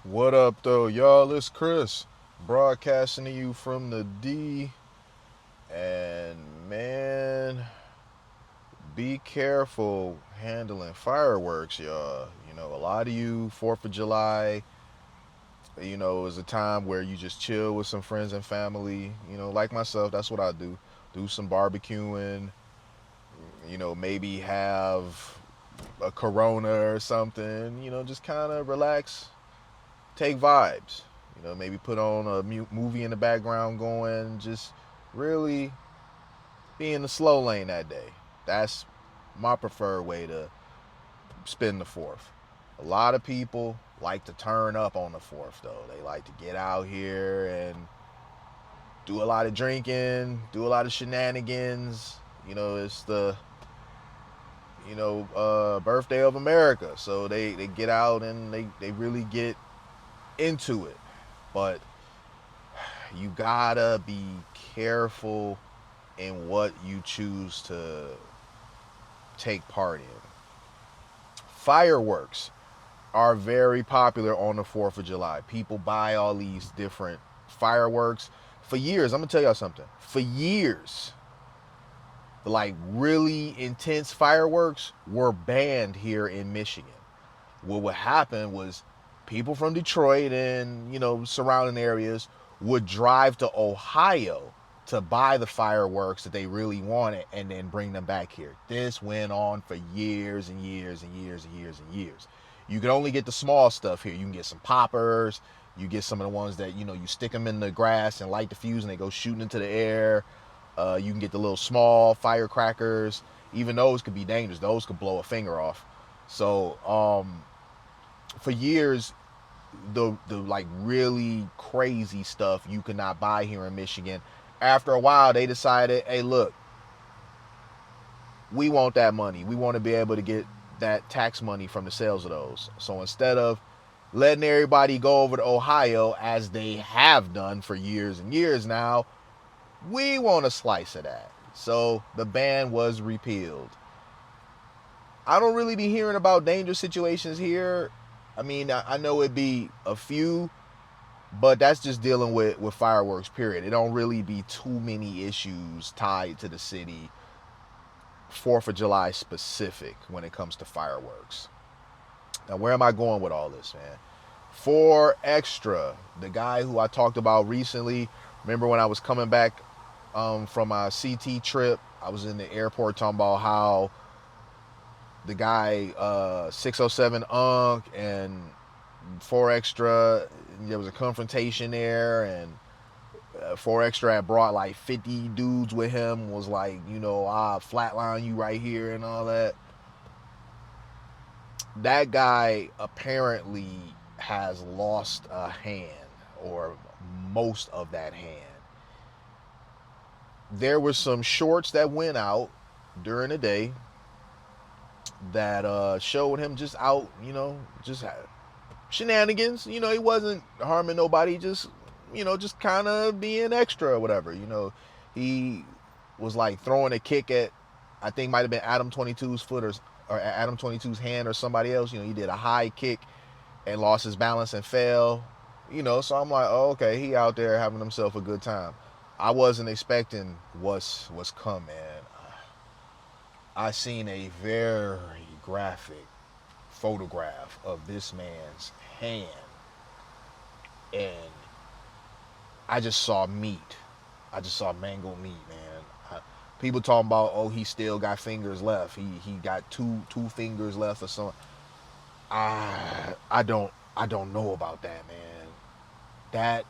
What up, though, y'all? It's Chris, broadcasting to you from the D. And man, be careful handling fireworks, y'all. A lot of you, 4th of July, is a time where you just chill with some friends and family. Like myself, that's what I do. Do some barbecuing, maybe have a Corona or something, just kind of relax, take vibes. Maybe put on a movie in the background going, just really be in the slow lane that day. That's my preferred way to spend the 4th. A lot of people like to turn up on the 4th, though. They like to get out here and do a lot of drinking, do a lot of shenanigans. It's the birthday of America, so they get out and they really get into it. But you gotta be careful in what you choose to take part in. Fireworks are very popular on the 4th of July. People buy all these different fireworks. For years, I'm gonna tell y'all something. For years, like really intense fireworks were banned here in Michigan. What would happen was people from Detroit and surrounding areas would drive to Ohio to buy the fireworks that they really wanted and then bring them back here. This went on for years and years and years and years and years. You can only get the small stuff here. You can get some poppers. You get some of the ones that you stick them in the grass and light the fuse and they go shooting into the air. You can get the little small firecrackers. Even those could be dangerous. Those could blow a finger off. So for years, the like really crazy stuff you could not buy here in Michigan. After a while, they decided, hey, look, we want that money. We want to be able to get that tax money from the sales of those. So instead of letting everybody go over to Ohio as they have done for years and years now, we want a slice of that. So the ban was repealed. I don't really be hearing about dangerous situations here. I mean, I know it'd be a few, but that's just dealing with fireworks, period. It don't really be too many issues tied to the city, 4th of July specific, when it comes to fireworks. Now, where am I going with all this, man? 4Xtra, the guy who I talked about recently. Remember when I was coming back from my CT trip, I was in the airport talking about how the guy 607 Unk and 4Xtra, there was a confrontation there, and 4Xtra had brought like 50 dudes with him, was like, I'll flatline you right here and all that. That guy apparently has lost a hand, or most of that hand. There were some shorts that went out during the day that showed him just out, just shenanigans. He wasn't harming nobody, just kind of being extra or whatever. He was like throwing a kick at, I think might have been Adam 22's foot, or Adam 22's hand or somebody else. He did a high kick and lost his balance and fell. So I'm like, oh, okay, he out there having himself a good time. I wasn't expecting what's come, man. I seen a very graphic photograph of this man's hand, and I just saw meat. I just saw mangled meat, man. People talking about, oh, he still got fingers left. He got two fingers left or something. I don't know about that, man. That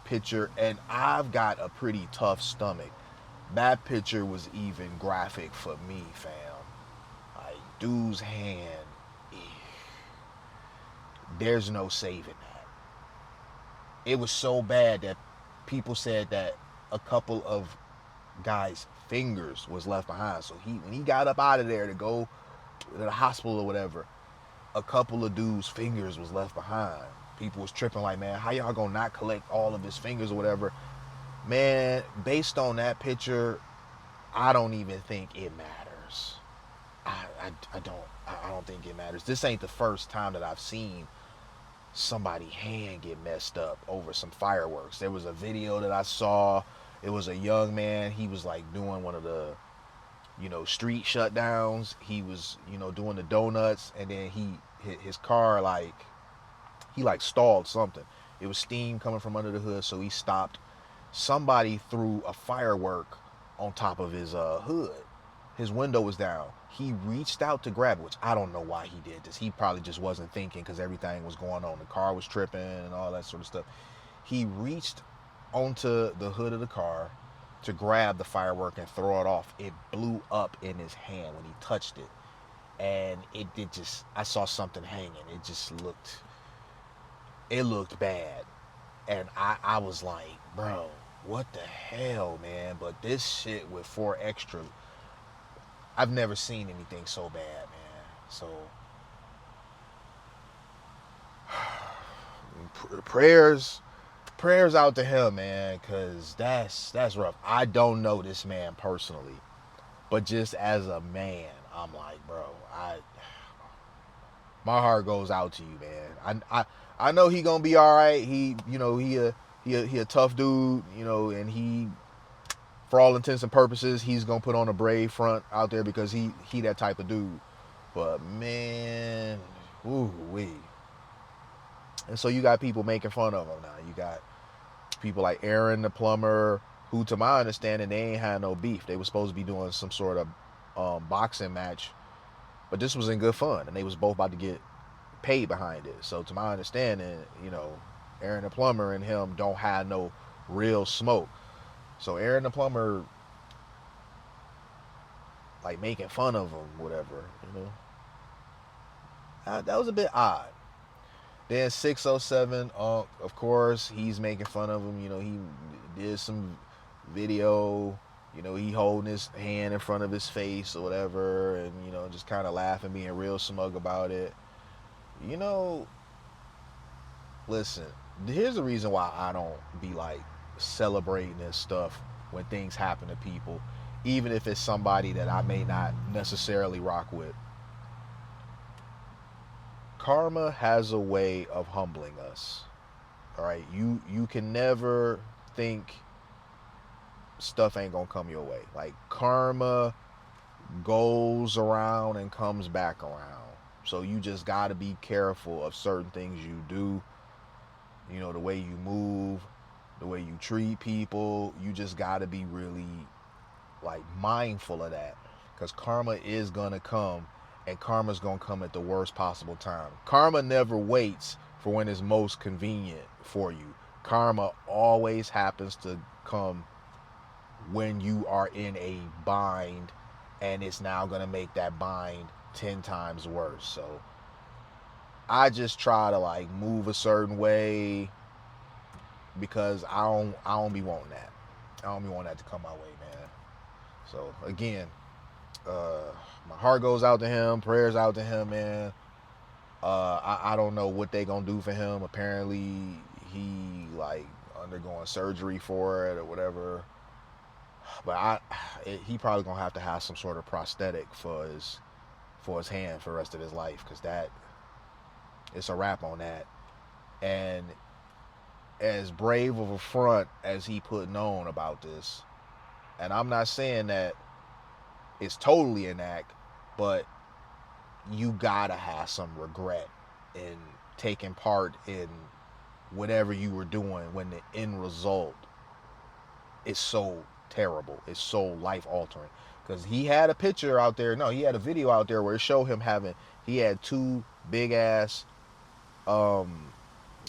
picture, and I've got a pretty tough stomach. That picture was even graphic for me, fam. Like, dude's hand, there's no saving that. It was so bad that people said that a couple of guys' fingers was left behind. So when he got up out of there to go to the hospital or whatever, a couple of dudes' fingers was left behind. People was tripping like, man, how y'all gonna not collect all of his fingers or whatever? Man, based on that picture, I don't even think it matters. I don't think it matters. This ain't the first time that I've seen somebody's hand get messed up over some fireworks. There was a video that I saw. It was a young man. He was like doing one of the, street shutdowns. He was, doing the donuts, and then his car, like, he like stalled something. It was steam coming from under the hood, so he stopped. Somebody threw a firework on top of his hood. His window was down. He reached out to grab it, which I don't know why he did this. He probably just wasn't thinking because everything was going on. The car was tripping and all that sort of stuff. He reached onto the hood of the car to grab the firework and throw it off. It blew up in his hand when he touched it. And it did just, I saw something hanging. It looked bad. And I was like, bro, what the hell, man? But this shit with 4Xtra, I've never seen anything so bad, man. So prayers out to him, man, because that's rough. I don't know this man personally, but just as a man, I'm like, bro, my heart goes out to you, man. I know he gonna be all right. He a tough dude, and he, for all intents and purposes, he's gonna put on a brave front out there because he that type of dude. But man, ooh wee. And so you got people making fun of him now. You got people like Aaron the plumber, who, to my understanding, they ain't had no beef. They were supposed to be doing some sort of boxing match, but this was in good fun, and they was both about to get paid behind it. So to my understanding, Aaron the plumber and him don't have no real smoke. So Aaron the plumber, like, making fun of him, whatever, that was a bit odd. Then 607, of course, he's making fun of him. He did some video, he holding his hand in front of his face or whatever, and, just kind of laughing, being real smug about it. Listen, here's the reason why I don't be, like, celebrating this stuff when things happen to people, even if it's somebody that I may not necessarily rock with. Karma has a way of humbling us. All right, you can never think stuff ain't gonna come your way. Like, karma goes around and comes back around. So you just gotta be careful of certain things you do. The way you move, the way you treat people. You just gotta be really, like, mindful of that, because karma is gonna come. And karma's gonna come at the worst possible time. Karma never waits for when it's most convenient for you. Karma always happens to come when you are in a bind, and it's now gonna make that bind 10 times worse. So I just try to, like, move a certain way, because I don't be wanting that. I don't be wanting that to come my way, man. So again, my heart goes out to him. Prayers out to him, man. I don't know what they gonna do for him. Apparently, he, like, undergoing surgery for it or whatever. But he probably gonna have to have some sort of prosthetic for his hand for the rest of his life, because it's a wrap on that. And as brave of a front as he putting on about this, and I'm not saying that it's totally an act, but you gotta have some regret in taking part in whatever you were doing when the end result is so terrible, it's so life altering. Because he had a picture out there, he had a video out there where it showed him he had two big ass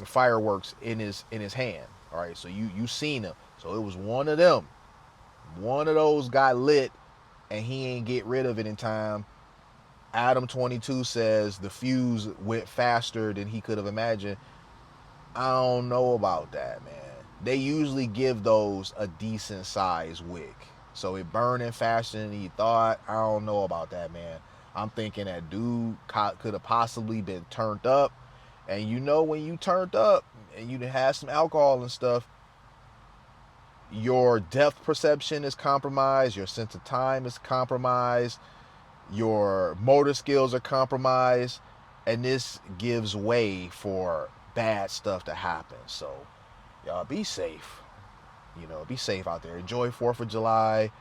fireworks in his hand. All right, so you seen him. So it was one of them. One of those got lit, and he ain't get rid of it in time. Adam 22 says the fuse went faster than he could have imagined. I don't know about that, man. They usually give those a decent size wick, so it burning faster than he thought. I don't know about that, man. I'm thinking that dude could have possibly been turned up, and when you turned up and you had some alcohol and stuff, your depth perception is compromised, your sense of time is compromised, your motor skills are compromised, and this gives way for bad stuff to happen. So y'all be safe. You know, be safe out there. Enjoy 4th of July.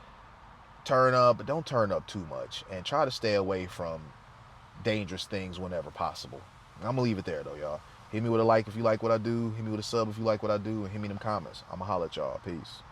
Turn up, but don't turn up too much. And try to stay away from dangerous things whenever possible. I'm going to leave it there, though, y'all. Hit me with a like if you like what I do. Hit me with a sub if you like what I do. And hit me in them comments. I'm going to holler at y'all. Peace.